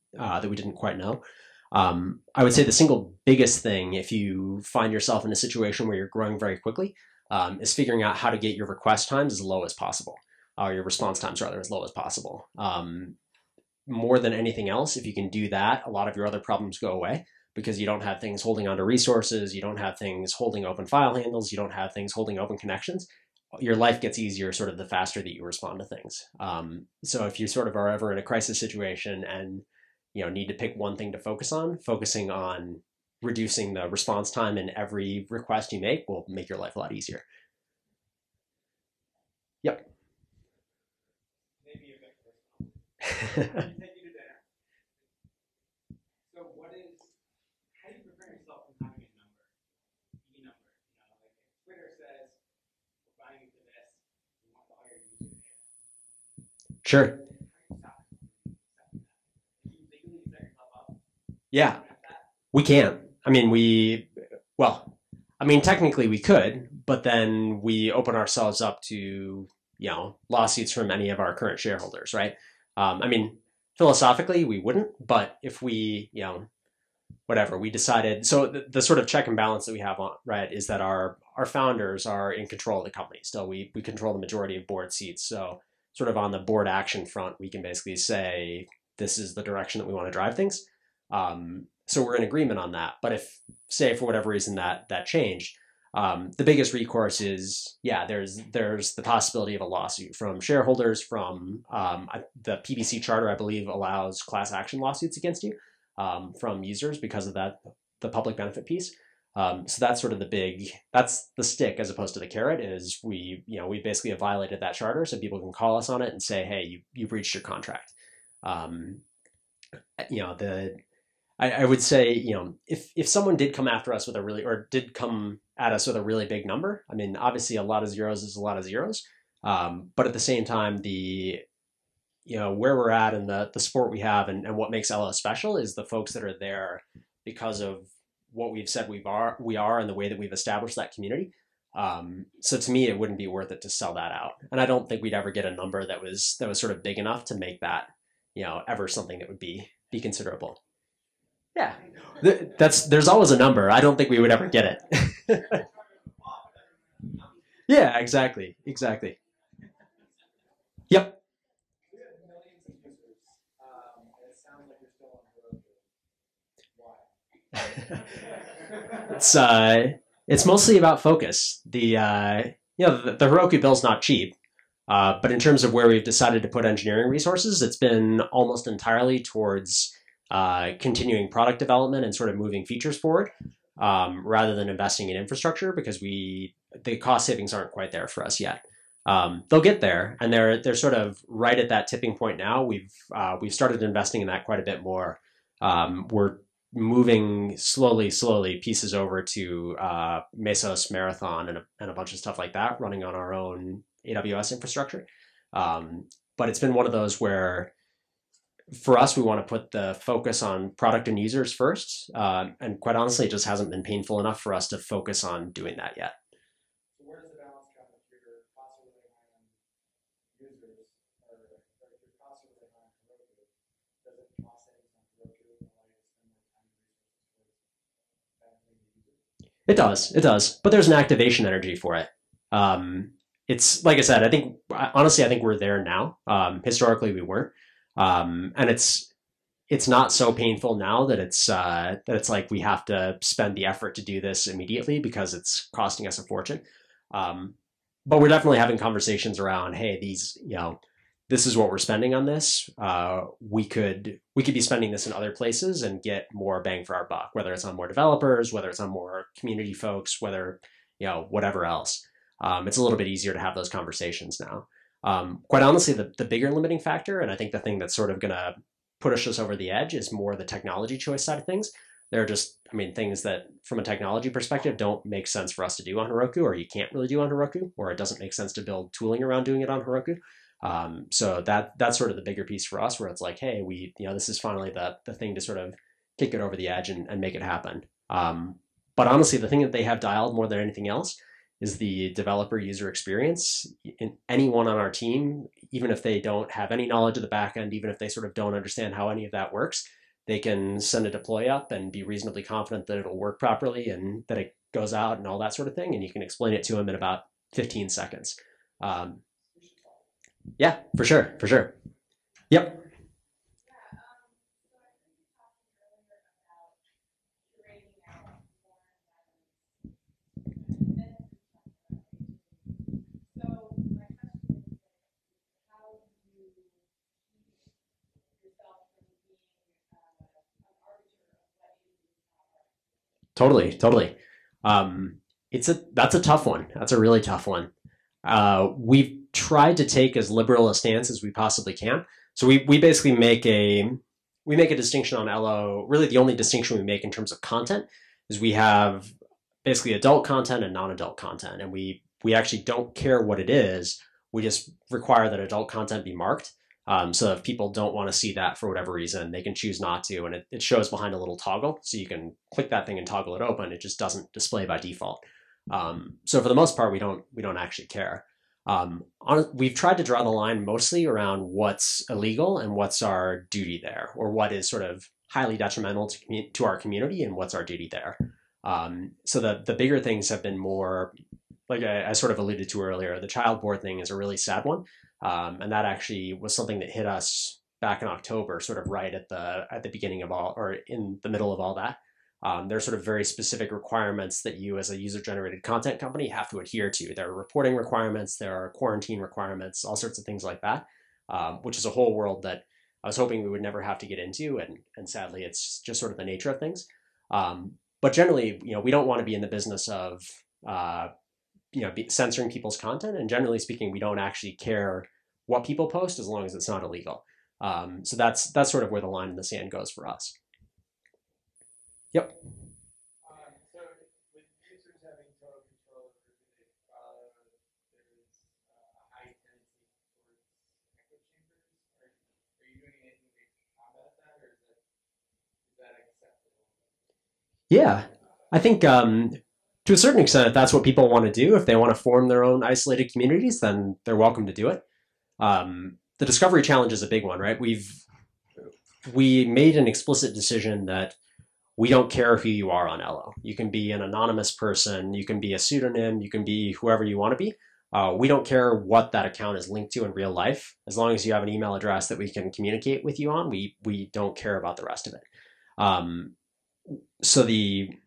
quite know. I would say the single biggest thing, if you find yourself in a situation where you're growing very quickly, is figuring out how to get your request times as low as possible, or your response times rather as low as possible. More than anything else, if you can do that, a lot of your other problems go away because you don't have things holding onto resources, you don't have things holding open file handles, you don't have things holding open connections. your life gets easier sort of the faster that you respond to things. So if you sort of are ever in a crisis situation and need to pick one thing to focus on, focusing on reducing the response time in every request you make will make your life a lot easier. Yep. Maybe a bit personal. Take you to dinner. So how do you prepare yourself from having a number? Like if Twitter says, we're buying into this, we want all your user data. Sure. Yeah, we can't. Technically we could, but then we open ourselves up to, lawsuits from any of our current shareholders, right? Philosophically we wouldn't, but if we, we decided, so the sort of check and balance that we have on, right, is that our founders are in control of the company. Still, we control the majority of board seats. So sort of on the board action front, we can basically say, this is the direction that we want to drive things. So we're in agreement on that. But if, say, for whatever reason that changed, the biggest recourse is, there's the possibility of a lawsuit from shareholders, from the PBC charter, I believe, allows class action lawsuits against you from users because of that, the public benefit piece. So that's sort of that's the stick as opposed to the carrot, is we basically have violated that charter, so people can call us on it and say, hey, you breached your contract. I would say, if someone did come after us with did come at us with a really big number, obviously a lot of zeros is a lot of zeros. But at the same time, where we're at and the support we have and what makes Ello special is the folks that are there because of what we've said we are and the way that we've established that community. So to me, it wouldn't be worth it to sell that out. And I don't think we'd ever get a number that was sort of big enough to make that, ever something that would be considerable. Yeah, there's always a number. I don't think we would ever get it. Yeah, exactly. Yep. We have millions of users, and it sounds like you're still on Heroku. Why? It's mostly about focus. The Heroku bill's not cheap, but in terms of where we've decided to put engineering resources, it's been almost entirely towards continuing product development and sort of moving features forward, rather than investing in infrastructure, because the cost savings aren't quite there for us yet. They'll get there, and they're sort of right at that tipping point now. We've started investing in that quite a bit more. We're moving slowly pieces over to Mesos, Marathon, and a bunch of stuff like that, running on our own AWS infrastructure. But it's been one of those where, for us, we want to put the focus on product and users first. And quite honestly, it just hasn't been painful enough for us to focus on doing that yet. So where does the balance come if your costs are really high on users, or if your costs are really high on Heroku? Does it cost savings on Heroku allow you to spend more time and resources towards benefiting the user? It does. But there's an activation energy for it. It's like I said, I think we're there now. Historically, we weren't. And it's not so painful now that it's like we have to spend the effort to do this immediately because it's costing us a fortune. But we're definitely having conversations around, hey, this is what we're spending on this. We could be spending this in other places and get more bang for our buck, whether it's on more developers, whether it's on more community folks, whether, whatever else. It's a little bit easier to have those conversations now. Quite honestly, the bigger limiting factor, and I think the thing that's sort of going to push us over the edge, is more the technology choice side of things. There are just, things that from a technology perspective don't make sense for us to do on Heroku, or you can't really do on Heroku, or it doesn't make sense to build tooling around doing it on Heroku. So that's sort of the bigger piece for us, where it's like, hey, this is finally the thing to sort of kick it over the edge and make it happen. But honestly, the thing that they have dialed more than anything else is the developer user experience. Anyone on our team, even if they don't have any knowledge of the back end, even if they sort of don't understand how any of that works, they can send a deploy up and be reasonably confident that it'll work properly and that it goes out and all that sort of thing. And you can explain it to them in about 15 seconds. Yeah, for sure. Yep. Totally, totally. That's a tough one. That's a really tough one. We've tried to take as liberal a stance as we possibly can. So we basically make a distinction on Ello. Really, the only distinction we make in terms of content is we have basically adult content and non-adult content, and we actually don't care what it is. We just require that adult content be marked. So if people don't want to see that for whatever reason, they can choose not to, and it shows behind a little toggle, so you can click that thing and toggle it open. It just doesn't display by default. So for the most part, we don't actually care. We've tried to draw the line mostly around what's illegal and what's our duty there, or what is sort of highly detrimental to our community and what's our duty there. So the bigger things have been more, like I sort of alluded to earlier, the child board thing is a really sad one. And that actually was something that hit us back in October, sort of right at the beginning of all, or in the middle of all that. There's sort of very specific requirements that you as a user-generated content company have to adhere to. There are reporting requirements, there are quarantine requirements, all sorts of things like that, which is a whole world that I was hoping we would never have to get into, and sadly, it's just sort of the nature of things. But generally, we don't want to be in the business of censoring people's content, and generally speaking, we don't actually care what people post as long as it's not illegal. So that's sort of where the line in the sand goes for us. Yep. So with users having total control over their data, there's a high tendency towards echo chambers. Are you doing anything to combat that, or is that acceptable? Yeah, I think to a certain extent, if that's what people want to do, if they want to form their own isolated communities, then they're welcome to do it. The discovery challenge is a big one, right? We made an explicit decision that we don't care who you are on Ello. You can be an anonymous person, you can be a pseudonym, you can be whoever you want to be. We don't care what that account is linked to in real life. As long as you have an email address that we can communicate with you on, we don't care about the rest of it. So we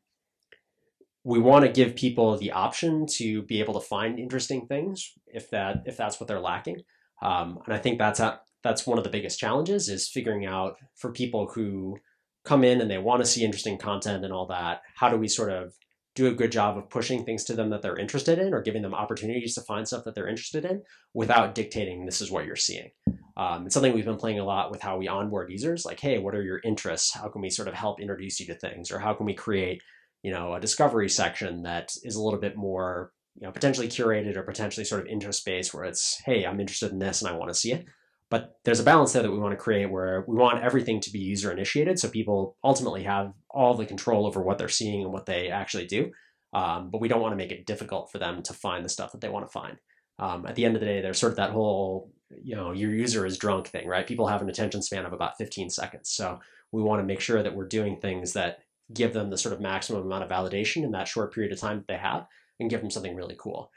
want to give people the option to be able to find interesting things if that's what they're lacking. And I think that's one of the biggest challenges, is figuring out for people who come in and they want to see interesting content and all that, how do we sort of do a good job of pushing things to them that they're interested in, or giving them opportunities to find stuff that they're interested in without dictating this is what you're seeing. It's something we've been playing a lot with how we onboard users, like, hey, what are your interests? How can we sort of help introduce you to things? Or how can we create, a discovery section that is a little bit more, potentially curated or potentially sort of interest-based, where it's, hey, I'm interested in this and I want to see it. But there's a balance there that we want to create, where we want everything to be user initiated, so people ultimately have all the control over what they're seeing and what they actually do. But we don't want to make it difficult for them to find the stuff that they want to find. At the end of the day, there's sort of that whole, your user is drunk thing, right? People have an attention span of about 15 seconds. So we want to make sure that we're doing things that give them the sort of maximum amount of validation in that short period of time that they have, and give them something really cool.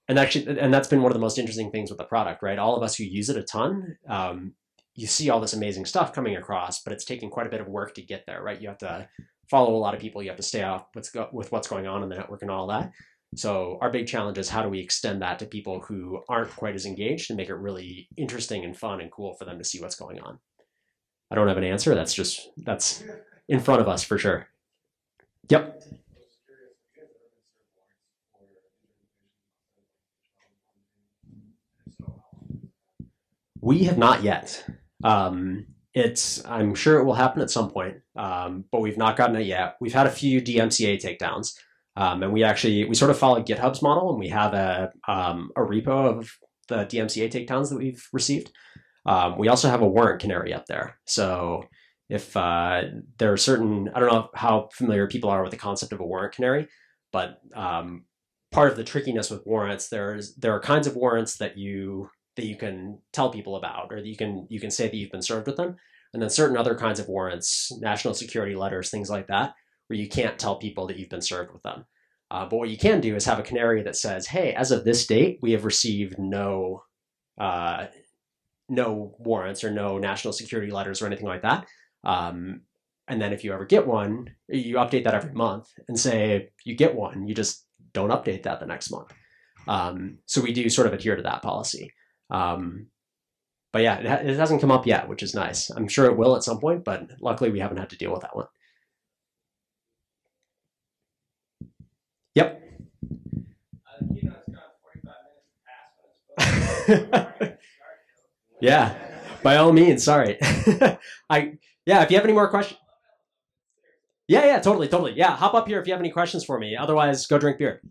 And that's been one of the most interesting things with the product, right? All of us who use it a ton, you see all this amazing stuff coming across, but it's taking quite a bit of work to get there, right? You have to follow a lot of people. You have to stay off with what's going on in the network and all that. So our big challenge is, how do we extend that to people who aren't quite as engaged, and make it really interesting and fun and cool for them to see what's going on? I don't have an answer. That's in front of us for sure. Yep. We have not yet. I'm sure it will happen at some point, but we've not gotten it yet. We've had a few DMCA takedowns, and we sort of follow GitHub's model, and we have a repo of the DMCA takedowns that we've received. We also have a warrant canary up there. So if there are certain, I don't know how familiar people are with the concept of a warrant canary, but part of the trickiness with warrants, there are kinds of warrants that you can tell people about, or that you can say that you've been served with them. And then certain other kinds of warrants, national security letters, things like that, where you can't tell people that you've been served with them. But what you can do is have a canary that says, hey, as of this date, we have received no warrants or no national security letters or anything like that. And then if you ever get one, you update that every month, and say if you get one, you just don't update that the next month. So we do sort of adhere to that policy. But yeah, it hasn't come up yet, which is nice. I'm sure it will at some point, but luckily we haven't had to deal with that one. Yep. The keynote's gone 45 minutes past when it's Yeah. By all means. Sorry. Yeah. If you have any more questions. Yeah. Totally. Yeah. Hop up here if you have any questions for me. Otherwise, go drink beer.